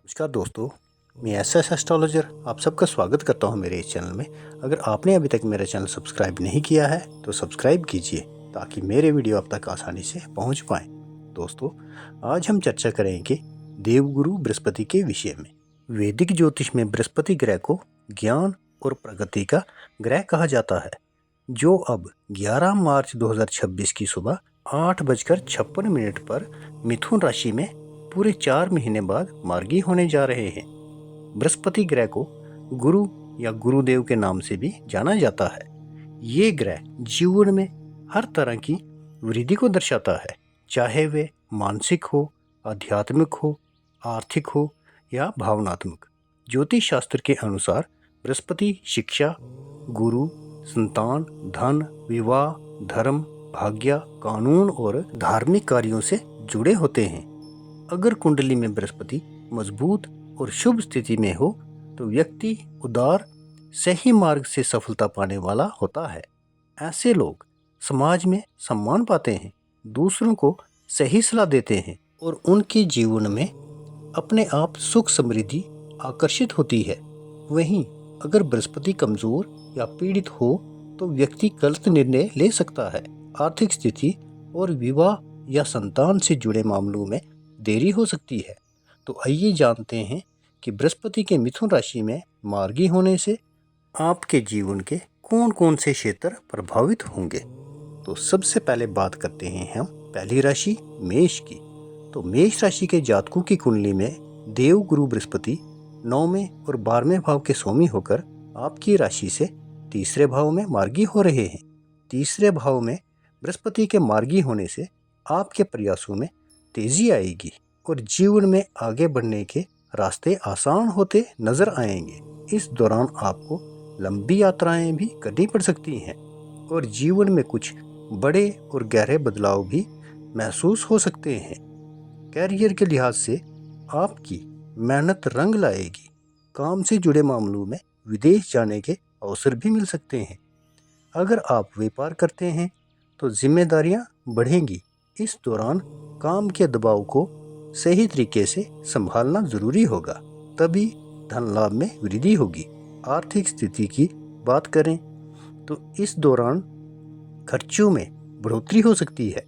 नमस्कार दोस्तों, मैं एसएस एस्ट्रोलॉजर आप सबका स्वागत करता हूं मेरे इस चैनल में। अगर आपने अभी तक मेरा चैनल सब्सक्राइब नहीं किया है तो सब्सक्राइब कीजिए ताकि मेरे वीडियो आप तक आसानी से पहुंच पाएं। दोस्तों, आज हम चर्चा करेंगे देवगुरु बृहस्पति के विषय में। वैदिक ज्योतिष में बृहस्पति ग्रह को ज्ञान और प्रगति का ग्रह कहा जाता है, जो अब 11 मार्च 2026 की सुबह 8:56 पर मिथुन राशि में पूरे 4 महीने बाद मार्गी होने जा रहे हैं। बृहस्पति ग्रह को गुरु या गुरुदेव के नाम से भी जाना जाता है। ये ग्रह जीवन में हर तरह की वृद्धि को दर्शाता है, चाहे वे मानसिक हो, आध्यात्मिक हो, आर्थिक हो या भावनात्मक। ज्योतिष शास्त्र के अनुसार बृहस्पति शिक्षा, गुरु, संतान, धन, विवाह, धर्म, भाग्य, कानून और धार्मिक कार्यों से जुड़े होते हैं। अगर कुंडली में बृहस्पति मजबूत और शुभ स्थिति में हो तो व्यक्ति उदार, सही मार्ग से सफलता पाने वाला होता है। ऐसे लोग समाज में सम्मान पाते हैं, दूसरों को सही सलाह देते हैं और उनके जीवन में अपने आप सुख समृद्धि आकर्षित होती है। वहीं अगर बृहस्पति कमजोर या पीड़ित हो तो व्यक्ति गलत निर्णय ले सकता है, आर्थिक स्थिति और विवाह या संतान से जुड़े मामलों में देरी हो सकती है। तो आइए जानते हैं कि बृहस्पति के मिथुन राशि में मार्गी होने से आपके जीवन के कौन कौन से क्षेत्र प्रभावित होंगे। तो सबसे पहले बात करते हैं हम पहली राशि मेष की। तो मेष राशि के जातकों की कुंडली में देव गुरु बृहस्पति 9वें और 12वें भाव के स्वामी होकर आपकी राशि से तीसरे भाव में मार्गी हो रहे हैं। तीसरे भाव में बृहस्पति के मार्गी होने से आपके प्रयासों में तेजी आएगी और जीवन में आगे बढ़ने के रास्ते आसान होते नजर आएंगे। इस दौरान आपको लंबी यात्राएं भी करनी पड़ सकती हैं और जीवन में कुछ बड़े और गहरे बदलाव भी महसूस हो सकते हैं। कैरियर के लिहाज से आपकी मेहनत रंग लाएगी। काम से जुड़े मामलों में विदेश जाने के अवसर भी मिल सकते हैं। अगर आप व्यापार करते हैं तो जिम्मेदारियां बढ़ेंगी। इस दौरान काम के दबाव को सही तरीके से संभालना जरूरी होगा, तभी धन लाभ में वृद्धि होगी। आर्थिक स्थिति की बात करें तो इस दौरान खर्चों में बढ़ोतरी हो सकती है,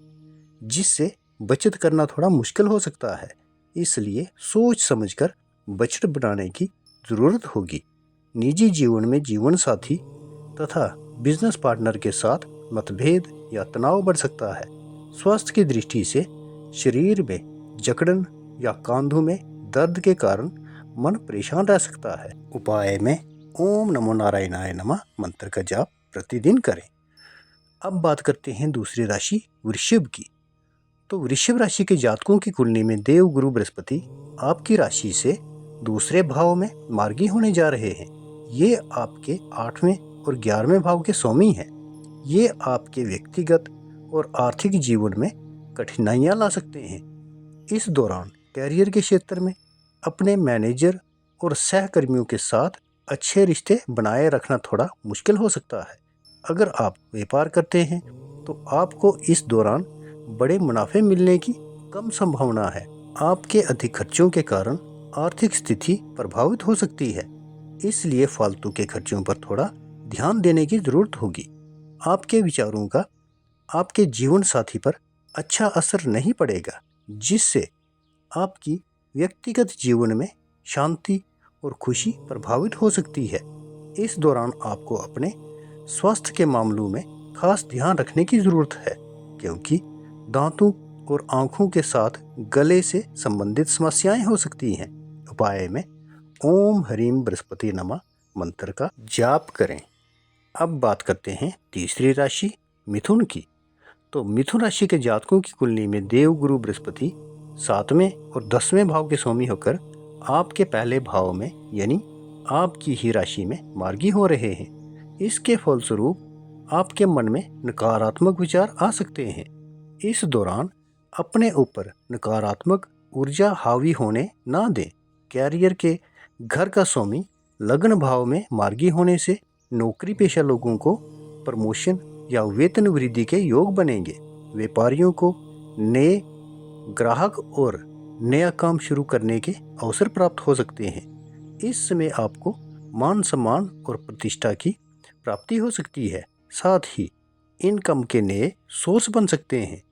जिससे बचत करना थोड़ा मुश्किल हो सकता है। इसलिए सोच समझकर बचत बनाने की जरूरत होगी। निजी जीवन में जीवन साथी तथा बिजनेस पार्टनर के साथ मतभेद या तनाव बढ़ सकता है। स्वास्थ्य की दृष्टि से शरीर में जकड़न या कंधों में दर्द के कारण मन परेशान रह सकता है। उपाय में ओम नमो नारायणाय नमः मंत्र का जाप प्रतिदिन करें। अब बात करते हैं दूसरी राशि वृषभ की। तो वृषभ राशि के जातकों की कुंडली में देव गुरु बृहस्पति आपकी राशि से दूसरे भाव में मार्गी होने जा रहे हैं। ये आपके 8वें और 11वें भाव के स्वामी हैं। ये आपके व्यक्तिगत और आर्थिक जीवन में कठिनाइयां ला सकते हैं। इस दौरान कैरियर के क्षेत्र में अपने मैनेजर और सहकर्मियों के साथ अच्छे रिश्ते बनाए रखना थोड़ा मुश्किल हो सकता है। अगर आप व्यापार करते हैं तो आपको इस दौरान बड़े मुनाफे मिलने की कम संभावना है। आपके अधिक खर्चों के कारण आर्थिक स्थिति प्रभावित हो सकती है, इसलिए फालतू के खर्चों पर थोड़ा ध्यान देने की जरूरत होगी। आपके विचारों का आपके जीवन साथी पर अच्छा असर नहीं पड़ेगा, जिससे आपकी व्यक्तिगत जीवन में शांति और खुशी प्रभावित हो सकती है। इस दौरान आपको अपने स्वास्थ्य के मामलों में खास ध्यान रखने की जरूरत है, क्योंकि दांतों और आंखों के साथ गले से संबंधित समस्याएं हो सकती हैं। उपाय में ओम ह्रीम बृहस्पति नमः मंत्र का जाप करें। अब बात करते हैं तीसरी राशि मिथुन की। तो मिथुन राशि के जातकों की कुंडली में देव गुरु बृहस्पति 7वें और 10वें भाव के स्वामी होकर आपके पहले भाव में यानी आपकी ही राशि में मार्गी हो रहे हैं। इसके फलस्वरूप आपके मन में नकारात्मक विचार आ सकते हैं। इस दौरान अपने ऊपर नकारात्मक ऊर्जा हावी होने ना दें। कैरियर के घर का स्वामी लग्न भाव में मार्गी होने से नौकरी पेशा लोगों को प्रमोशन या वेतन वृद्धि के योग बनेंगे। व्यापारियों को नए ग्राहक और नया काम शुरू करने के अवसर प्राप्त हो सकते हैं। इस समय आपको मान सम्मान और प्रतिष्ठा की प्राप्ति हो सकती है। साथ ही इनकम के नए सोर्स बन सकते हैं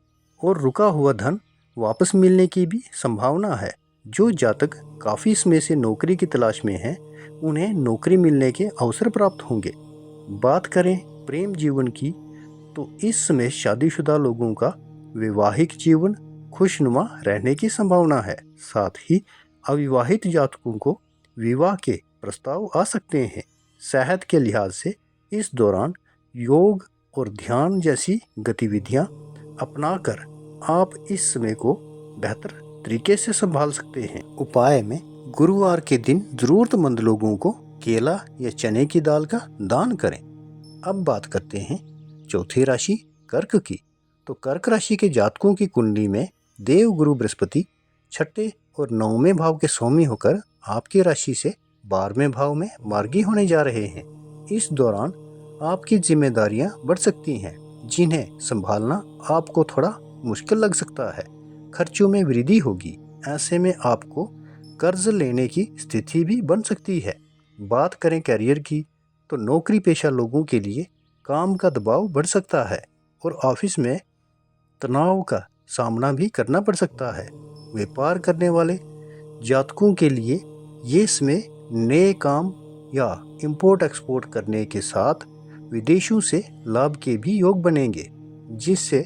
और रुका हुआ धन वापस मिलने की भी संभावना है। जो जातक काफ़ी समय से नौकरी की तलाश में हैं, उन्हें नौकरी मिलने के अवसर प्राप्त होंगे। बात करें प्रेम जीवन की, तो इस समय शादीशुदा लोगों का वैवाहिक जीवन खुशनुमा रहने की संभावना है। साथ ही अविवाहित जातकों को विवाह के प्रस्ताव आ सकते हैं। सेहत के लिहाज से इस दौरान योग और ध्यान जैसी गतिविधियां अपनाकर आप इस समय को बेहतर तरीके से संभाल सकते हैं। उपाय में गुरुवार के दिन ज़रूरतमंद लोगों को केला या चने की दाल का दान करें। अब बात करते हैं चौथी राशि कर्क की। तो कर्क राशि के जातकों की कुंडली में देव गुरु बृहस्पति छठे और नौवें भाव के स्वामी होकर आपकी राशि से 12वें भाव में मार्गी होने जा रहे हैं। इस दौरान आपकी जिम्मेदारियां बढ़ सकती हैं, जिन्हें संभालना आपको थोड़ा मुश्किल लग सकता है। खर्चों में वृद्धि होगी। ऐसे में आपको कर्ज लेने की स्थिति भी बन सकती है। बात करें करियर की, तो नौकरी पेशा लोगों के लिए काम का दबाव बढ़ सकता है और ऑफिस में तनाव का सामना भी करना पड़ सकता है। व्यापार करने वाले जातकों के लिए ये समय नए काम या इंपोर्ट एक्सपोर्ट करने के साथ विदेशों से लाभ के भी योग बनेंगे, जिससे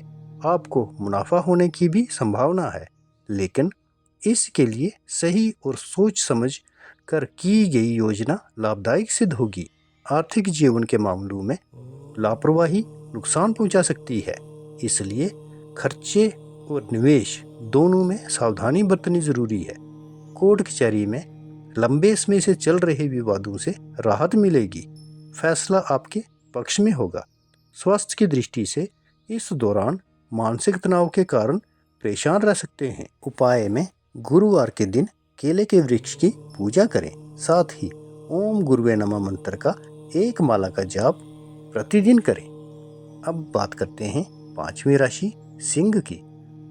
आपको मुनाफा होने की भी संभावना है। लेकिन इसके लिए सही और सोच समझ कर की गई योजना लाभदायक सिद्ध होगी। आर्थिक जीवन के मामलों में लापरवाही नुकसान पहुंचा सकती है, इसलिए खर्चे और निवेश दोनों में सावधानी बरतनी जरूरी है। कोर्ट कचहरी में लंबे समय से चल रहे विवादों से राहत मिलेगी। फैसला आपके पक्ष में होगा। स्वास्थ्य की दृष्टि से इस दौरान मानसिक तनाव के कारण परेशान रह सकते हैं। उपाय में गुरुवार के दिन केले के वृक्ष की पूजा करें। साथ ही ओम गुरुवे नमः मंत्र का एक माला का जाप प्रतिदिन करें। अब बात करते हैं पांचवी राशि सिंह की।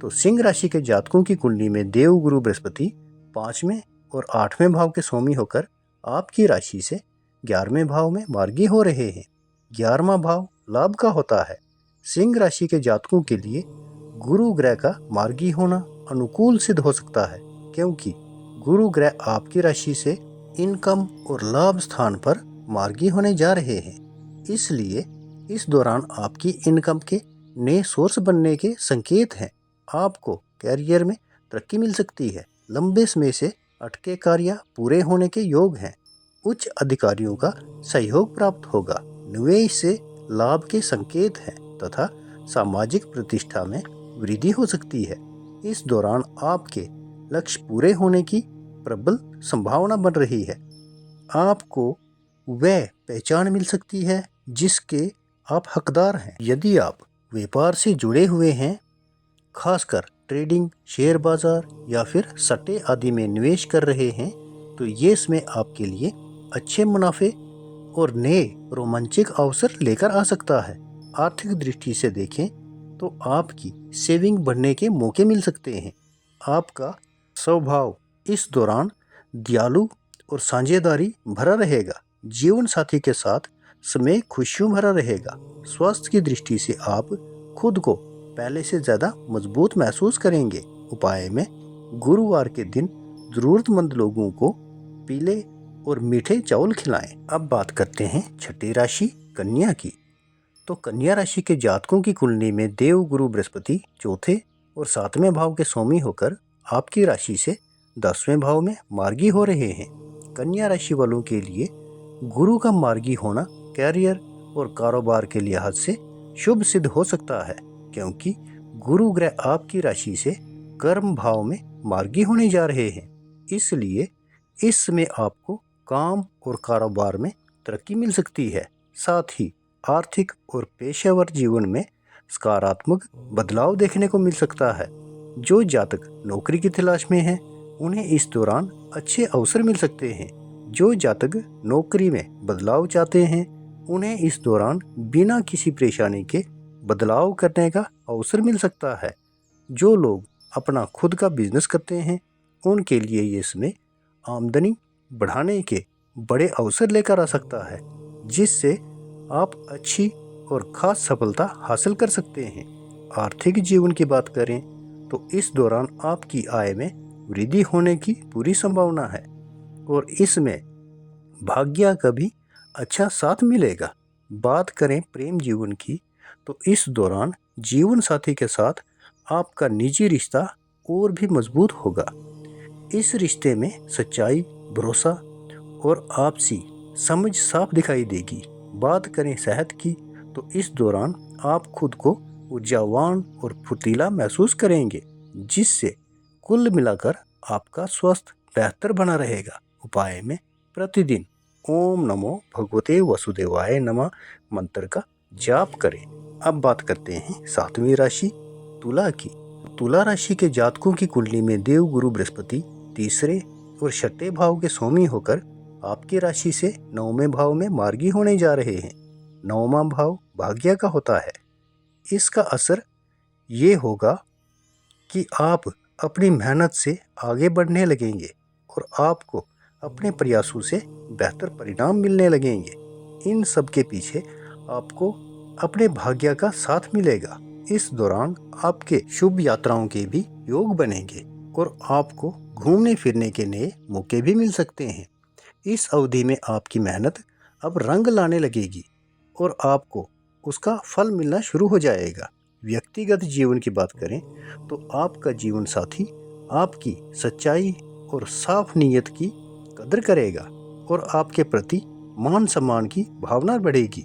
तो सिंह राशि के जातकों की कुंडली में देव गुरु बृहस्पति 5वें और 8वें भाव के स्वामी होकर आपकी राशि से 11वें भाव में मार्गी हो रहे हैं। 11वां भाव लाभ का होता है। सिंह राशि के जातकों के लिए गुरु ग्रह का मार्गी होना अनुकूल सिद्ध हो सकता है, क्योंकि गुरु ग्रह आपकी राशि से इनकम और लाभ स्थान पर मार्गी होने जा रहे हैं। इसलिए इस दौरान आपकी इनकम के नए सोर्स बनने के संकेत हैं। आपको कैरियर में तरक्की मिल सकती है। लंबे समय से अटके कार्य पूरे होने के योग हैं। उच्च अधिकारियों का सहयोग प्राप्त होगा। निवेश से लाभ के संकेत हैं तथा सामाजिक प्रतिष्ठा में वृद्धि हो सकती है। इस दौरान आपके लक्ष्य पूरे होने की प्रबल संभावना बन रही है। आपको वह पहचान मिल सकती है जिसके आप हकदार हैं। यदि आप व्यापार से जुड़े हुए हैं, खासकर ट्रेडिंग, शेयर बाजार या फिर सट्टे आदि में निवेश कर रहे हैं, तो ये समय आपके लिए अच्छे मुनाफे और नए रोमांचक अवसर लेकर आ सकता है। आर्थिक दृष्टि से देखें तो आपकी सेविंग बढ़ने के मौके मिल सकते हैं। आपका स्वभाव इस दौरान दयालु और साझेदारी भरा रहेगा। जीवन साथी के साथ समय खुशियों भरा रहेगा। स्वास्थ्य की दृष्टि से आप खुद को पहले से ज़्यादा मजबूत महसूस करेंगे। उपाय में गुरुवार के दिन ज़रूरतमंद लोगों को पीले और मीठे चावल खिलाएं। अब बात करते हैं छठी राशि कन्या की। तो कन्या राशि के जातकों की कुंडली में देव गुरु बृहस्पति चौथे और 7वें भाव के स्वामी होकर आपकी राशि से 10वें भाव में मार्गी हो रहे हैं। कन्या राशि वालों के लिए गुरु का मार्गी होना कैरियर और कारोबार के लिहाज से शुभ सिद्ध हो सकता है, क्योंकि गुरु ग्रह आपकी राशि से कर्म भाव में मार्गी होने जा रहे हैं। इसलिए इस समय आपको काम और कारोबार में तरक्की मिल सकती है। साथ ही आर्थिक और पेशेवर जीवन में सकारात्मक बदलाव देखने को मिल सकता है। जो जातक नौकरी की तलाश में हैं, उन्हें इस दौरान अच्छे अवसर मिल सकते हैं। जो जातक नौकरी में बदलाव चाहते हैं, उन्हें इस दौरान बिना किसी परेशानी के बदलाव करने का अवसर मिल सकता है। जो लोग अपना खुद का बिजनेस करते हैं, उनके लिए ये समय आमदनी बढ़ाने के बड़े अवसर लेकर आ सकता है, जिससे आप अच्छी और ख़ास सफलता हासिल कर सकते हैं। आर्थिक जीवन की बात करें तो इस दौरान आपकी आय में वृद्धि होने की पूरी संभावना है और इसमें भाग्य का भी अच्छा साथ मिलेगा। बात करें प्रेम जीवन की तो इस दौरान जीवन साथी के साथ आपका निजी रिश्ता और भी मजबूत होगा। इस रिश्ते में सच्चाई, भरोसा और आपसी समझ साफ दिखाई देगी। बात करें सेहत की तो इस दौरान आप खुद को ऊर्जावान और फुर्तीला महसूस करेंगे, जिससे कुल मिलाकर आपका स्वास्थ्य बेहतर बना रहेगा। उपाय में प्रतिदिन ओम नमो भगवते वसुदेवाय नमः मंत्र का जाप करें। अब बात करते हैं 7वीं राशि तुला की। तुला राशि के जातकों की कुंडली में देव गुरु बृहस्पति तीसरे और छठे भाव के स्वामी होकर आपकी राशि से 9वें भाव में मार्गी होने जा रहे हैं। 9वां भाव भाग्य का होता है। इसका असर ये होगा कि आप अपनी मेहनत से आगे बढ़ने लगेंगे और आपको अपने प्रयासों से बेहतर परिणाम मिलने लगेंगे। इन सब के पीछे आपको अपने भाग्य का साथ मिलेगा। इस दौरान आपके शुभ यात्राओं के भी योग बनेंगे और आपको घूमने फिरने के नए मौके भी मिल सकते हैं। इस अवधि में आपकी मेहनत अब रंग लाने लगेगी और आपको उसका फल मिलना शुरू हो जाएगा। व्यक्तिगत जीवन की बात करें तो आपका जीवन साथी आपकी सच्चाई और साफ नीयत की कदर करेगा और आपके प्रति मान सम्मान की भावना बढ़ेगी।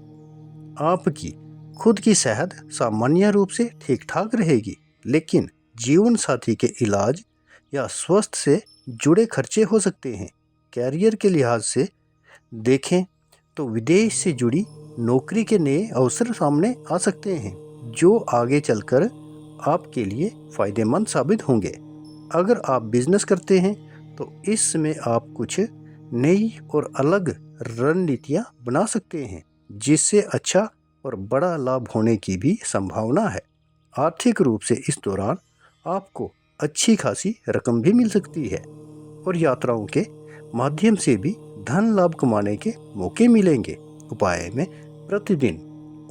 आपकी खुद की सेहत सामान्य रूप से ठीक ठाक रहेगी, लेकिन जीवन साथी के इलाज या स्वास्थ्य से जुड़े खर्चे हो सकते हैं। कैरियर के लिहाज से देखें तो विदेश से जुड़ी नौकरी के नए अवसर सामने आ सकते हैं, जो आगे चलकर आपके लिए फ़ायदेमंद साबित होंगे। अगर आप बिजनेस करते हैं तो इस समय आप कुछ नई और अलग रणनीतियाँ बना सकते हैं, जिससे अच्छा और बड़ा लाभ होने की भी संभावना है। आर्थिक रूप से इस दौरान आपको अच्छी खासी रकम भी मिल सकती है और यात्राओं के माध्यम से भी धन लाभ कमाने के मौके मिलेंगे। उपाय में प्रतिदिन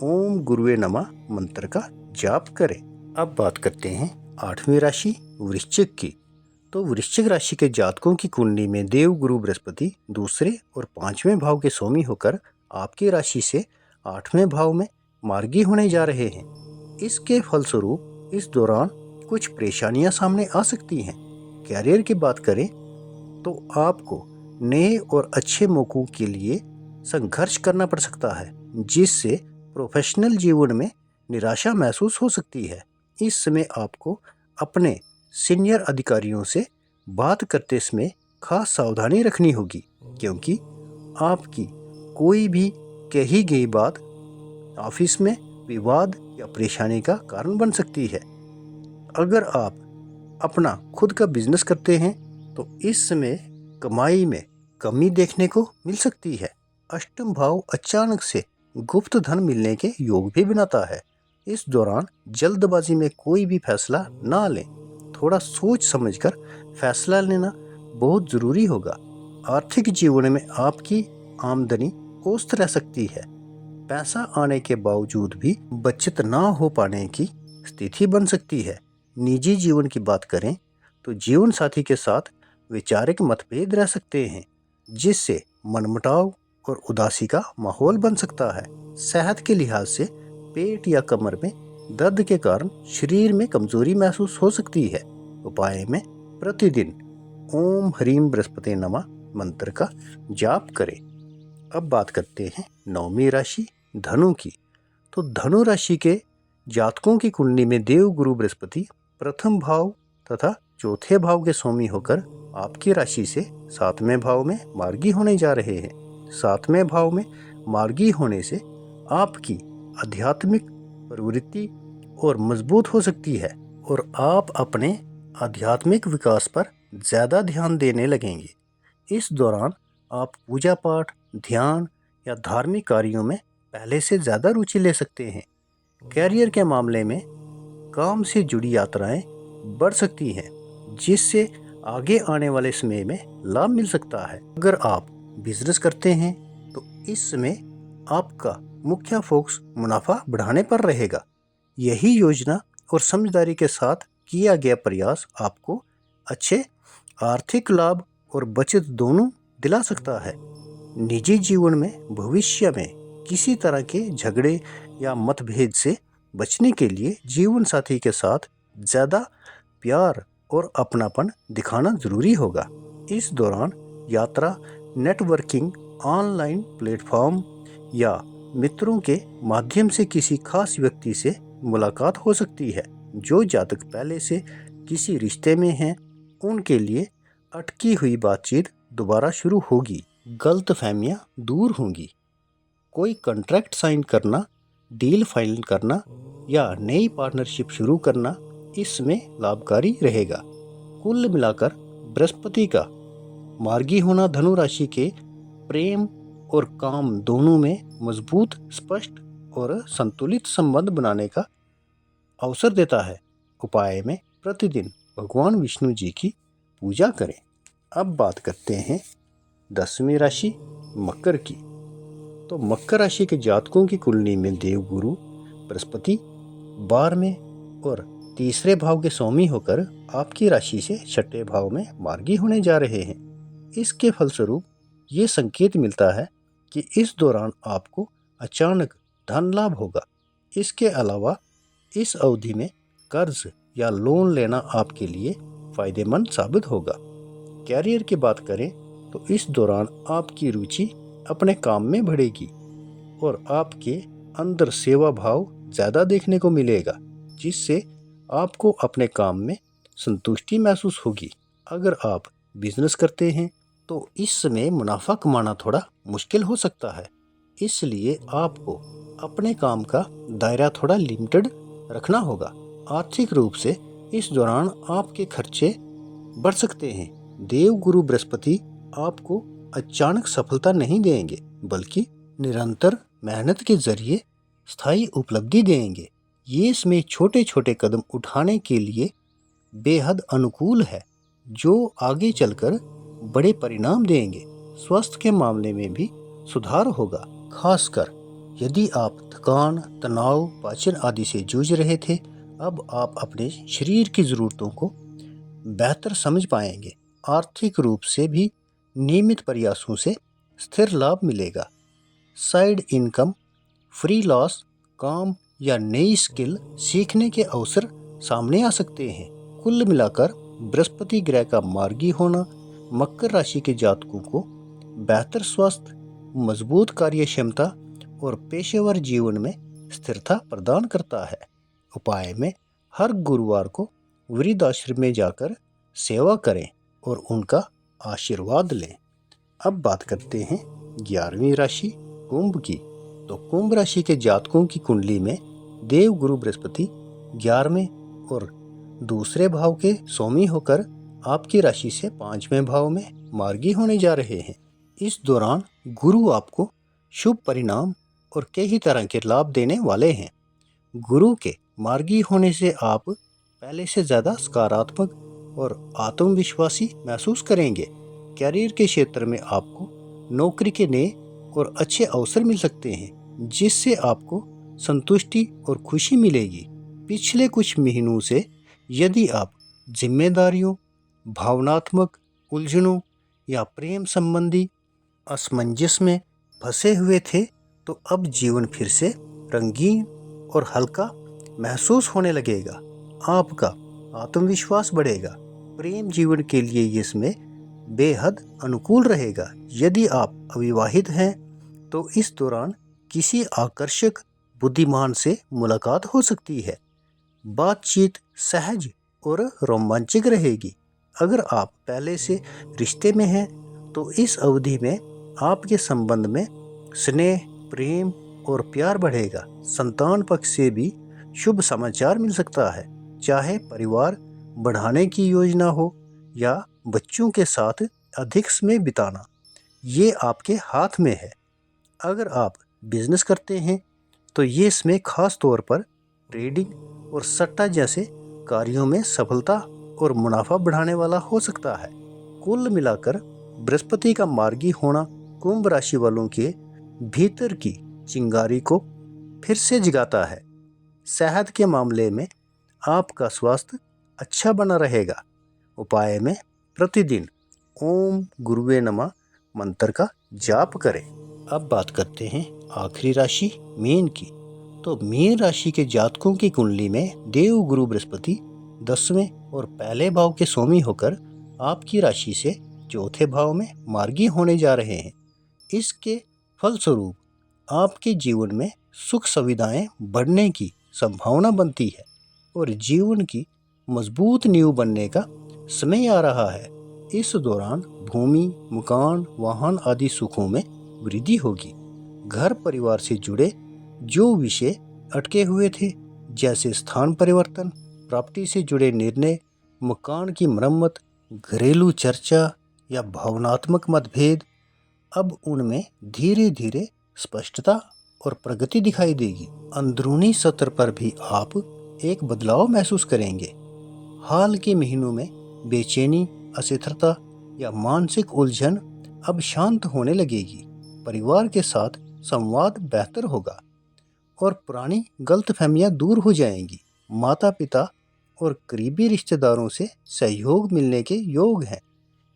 ओम गुरुवे नमः मंत्र का जाप करें। अब बात करते हैं 8वीं राशि वृश्चिक की। तो वृश्चिक राशि के जातकों की कुंडली में देव गुरु बृहस्पति दूसरे और 5वें भाव के स्वामी होकर आपकी राशि से 8वें भाव में मार्गी होने जा रहे हैं। इसके फलस्वरूप इस दौरान कुछ परेशानियां सामने आ सकती हैं। कैरियर की बात करें तो आपको नए और अच्छे मौकों के लिए संघर्ष करना पड़ सकता है, जिससे प्रोफेशनल जीवन में निराशा महसूस हो सकती है। इस समय आपको अपने सीनियर अधिकारियों से बात करते समय खास सावधानी रखनी होगी, क्योंकि आपकी कोई भी कही गई बात ऑफिस में विवाद या परेशानी का कारण बन सकती है। अगर आप अपना खुद का बिजनेस करते हैं तो इस समय कमाई में कमी देखने को मिल सकती है। अष्टम भाव अचानक से गुप्त धन मिलने के योग भी बनाता है। इस दौरान जल्दबाजी में कोई भी फैसला ना लें, थोड़ा सोच समझकर फैसला लेना बहुत ज़रूरी होगा। आर्थिक जीवन में आपकी आमदनी औसत रह सकती है। पैसा आने के बावजूद भी बचत ना हो पाने की स्थिति बन सकती है। निजी जीवन की बात करें तो जीवन साथी के साथ वैचारिक मतभेद रह सकते हैं, जिससे मनमुटाव और उदासी का माहौल बन सकता है। सेहत के लिहाज से पेट या कमर में दर्द के कारण शरीर में कमजोरी महसूस हो सकती है। उपाय में प्रतिदिन ओम ह्रीम बृहस्पति नमः मंत्र का जाप करें। अब बात करते हैं 9वीं राशि धनु की। तो धनु राशि के जातकों की कुंडली में देव गुरु बृहस्पति प्रथम भाव तथा चौथे भाव के स्वामी होकर आपकी राशि से 7वें भाव में मार्गी होने जा रहे हैं। 7वें भाव में मार्गी होने से आपकी आध्यात्मिक प्रवृत्ति और मजबूत हो सकती है और आप अपने आध्यात्मिक विकास पर ज़्यादा ध्यान देने लगेंगे। इस दौरान आप पूजा पाठ, ध्यान या धार्मिक कार्यों में पहले से ज़्यादा रुचि ले सकते हैं। कैरियर के मामले में काम से जुड़ी यात्राएं बढ़ सकती हैं, जिससे आगे आने वाले समय में लाभ मिल सकता है। अगर आप बिजनेस करते हैं तो इस समय आपका मुख्य फोकस मुनाफा बढ़ाने पर रहेगा। यही योजना और समझदारी के साथ किया गया प्रयास आपको अच्छे आर्थिक लाभ और बचत दोनों दिला सकता है। निजी जीवन में भविष्य में किसी तरह के झगड़े या मतभेद से बचने के लिए जीवन साथी के साथ ज़्यादा प्यार और अपनापन दिखाना जरूरी होगा। इस दौरान यात्रा, नेटवर्किंग, ऑनलाइन प्लेटफॉर्म या मित्रों के माध्यम से किसी खास व्यक्ति से मुलाकात हो सकती है। जो जातक पहले से किसी रिश्ते में हैं, उनके लिए अटकी हुई बातचीत दोबारा शुरू होगी। गलतफहमियां दूर होंगी। कोई कॉन्ट्रैक्ट साइन करना, डील फाइनल करना या नई पार्टनरशिप शुरू करना इसमें लाभकारी रहेगा। कुल मिलाकर बृहस्पति का मार्गी होना धनु राशि के प्रेम और काम दोनों में मजबूत, स्पष्ट और संतुलित संबंध बनाने का अवसर देता है। उपाय में प्रतिदिन भगवान विष्णु जी की पूजा करें। अब बात करते हैं 10वीं राशि मकर की। तो मकर राशि के जातकों की कुंडली में देवगुरु बृहस्पति 12वें और तीसरे भाव के स्वामी होकर आपकी राशि से छठे भाव में मार्गी होने जा रहे हैं। इसके फलस्वरूप ये संकेत मिलता है कि इस दौरान आपको अचानक धन लाभ होगा। इसके अलावा इस अवधि में कर्ज या लोन लेना आपके लिए फायदेमंद साबित होगा। कैरियर की बात करें तो इस दौरान आपकी रुचि अपने काम में बढ़ेगी और आपके अंदर सेवा भाव ज़्यादा देखने को मिलेगा, जिससे आपको अपने काम में संतुष्टि महसूस होगी। अगर आप बिजनेस करते हैं तो इस समय मुनाफा कमाना थोड़ा मुश्किल हो सकता है, इसलिए आपको अपने काम का दायरा थोड़ा लिमिटेड रखना होगा। आर्थिक रूप से इस दौरान आपके खर्चे बढ़ सकते हैं। देवगुरु बृहस्पति आपको अचानक सफलता नहीं देंगे, बल्कि निरंतर मेहनत के जरिए स्थायी उपलब्धि देंगे। ये इसमें छोटे छोटे कदम उठाने के लिए बेहद अनुकूल है, जो आगे चलकर बड़े परिणाम देंगे। स्वास्थ्य के मामले में भी सुधार होगा, खासकर यदि आप थकान, तनाव, पाचन आदि से जूझ रहे थे। अब आप अपने शरीर की ज़रूरतों को बेहतर समझ पाएंगे। आर्थिक रूप से भी नियमित प्रयासों से स्थिर लाभ मिलेगा। साइड इनकम, फ्री लॉस काम या नई स्किल सीखने के अवसर सामने आ सकते हैं। कुल मिलाकर बृहस्पति ग्रह का मार्गी होना मकर राशि के जातकों को बेहतर स्वास्थ्य, मजबूत कार्य क्षमता और पेशेवर जीवन में स्थिरता प्रदान करता है। उपाय में हर गुरुवार को वृद्धाश्रम में जाकर सेवा करें और उनका आशीर्वाद लें। अब बात करते हैं 11वीं राशि कुंभ की। तो कुंभ राशि के जातकों की कुंडली में देवगुरु बृहस्पति 11वें और दूसरे भाव के स्वामी होकर आपकी राशि से 5वें भाव में मार्गी होने जा रहे हैं। इस दौरान गुरु आपको शुभ परिणाम और कई तरह के लाभ देने वाले हैं। गुरु के मार्गी होने से आप पहले से ज़्यादा सकारात्मक और आत्मविश्वासी महसूस करेंगे। कैरियर के क्षेत्र में आपको नौकरी के नए और अच्छे अवसर मिल सकते हैं, जिससे आपको संतुष्टि और खुशी मिलेगी। पिछले कुछ महीनों से यदि आप जिम्मेदारियों, भावनात्मक उलझनों या प्रेम संबंधी असमंजस में फंसे हुए थे, तो अब जीवन फिर से रंगीन और हल्का महसूस होने लगेगा। आपका आत्मविश्वास बढ़ेगा। प्रेम जीवन के लिए ये समय बेहद अनुकूल रहेगा। यदि आप अविवाहित हैं तो इस दौरान किसी आकर्षक बुद्धिमान से मुलाकात हो सकती है। बातचीत सहज और रोमांचक रहेगी। अगर आप पहले से रिश्ते में हैं तो इस अवधि में आपके संबंध में स्नेह, प्रेम और प्यार बढ़ेगा। संतान पक्ष से भी शुभ समाचार मिल सकता है, चाहे परिवार बढ़ाने की योजना हो या बच्चों के साथ अधिक समय बिताना, ये आपके हाथ में है। अगर आप बिजनेस करते हैं तो ये इसमें खास तौर पर ट्रेडिंग और सट्टा जैसे कार्यों में सफलता और मुनाफा बढ़ाने वाला हो सकता है। कुल मिलाकर बृहस्पति का मार्गी होना कुंभ राशि वालों के भीतर की चिंगारी को फिर से जगाता है। सेहत के मामले में आपका स्वास्थ्य अच्छा बना रहेगा। उपाय में प्रतिदिन ओम गुरुवे नमः मंत्र का जाप करें। अब बात करते हैं आखिरी राशि मीन की। तो मीन राशि के जातकों की कुंडली में देव गुरु बृहस्पति 10वें और पहले भाव के स्वामी होकर आपकी राशि से चौथे भाव में मार्गी होने जा रहे हैं। इसके फलस्वरूप आपके जीवन में सुख सुविधाएं बढ़ने की संभावना बनती है और जीवन की मजबूत नींव बनने का समय आ रहा है। इस दौरान भूमि, मकान, वाहन आदि सुखों में वृद्धि होगी। घर परिवार से जुड़े जो विषय अटके हुए थे, जैसे स्थान परिवर्तन, प्रॉपर्टी से जुड़े निर्णय, मकान की मरम्मत, घरेलू चर्चा या भावनात्मक मतभेद, अब उनमें धीरे धीरे स्पष्टता और प्रगति दिखाई देगी। अंदरूनी सत्र पर भी आप एक बदलाव महसूस करेंगे। हाल के महीनों में बेचैनी, अस्थिरता या मानसिक उलझन अब शांत होने लगेगी। परिवार के साथ संवाद बेहतर होगा और पुरानी गलतफहमियां दूर हो जाएंगी। माता पिता और करीबी रिश्तेदारों से सहयोग मिलने के योग हैं।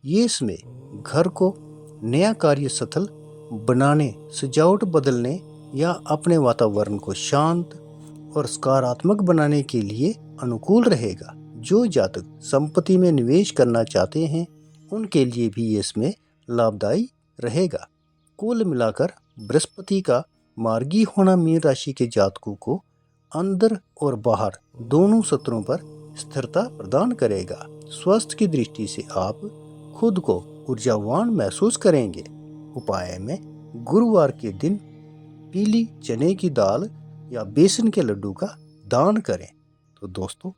ये समय घर को नया कार्य स्थल बनाने, सजावट बदलने या अपने वातावरण को शांत और सकारात्मक बनाने के लिए अनुकूल रहेगा। जो जातक संपत्ति में निवेश करना चाहते हैं उनके लिए भी ये समय लाभदायी रहेगा। कुल मिलाकर बृहस्पति का मार्गी होना मीन राशि के जातकों को अंदर और बाहर दोनों सत्रों पर स्थिरता प्रदान करेगा। स्वास्थ्य की दृष्टि से आप खुद को ऊर्जावान महसूस करेंगे। उपाय में गुरुवार के दिन पीली चने की दाल या बेसन के लड्डू का दान करें। तो दोस्तों,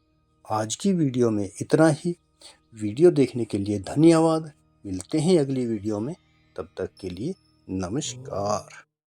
आज की वीडियो में इतना ही। वीडियो देखने के लिए धन्यवाद। मिलते हैं अगली वीडियो में। तब तक के लिए नमस्कार।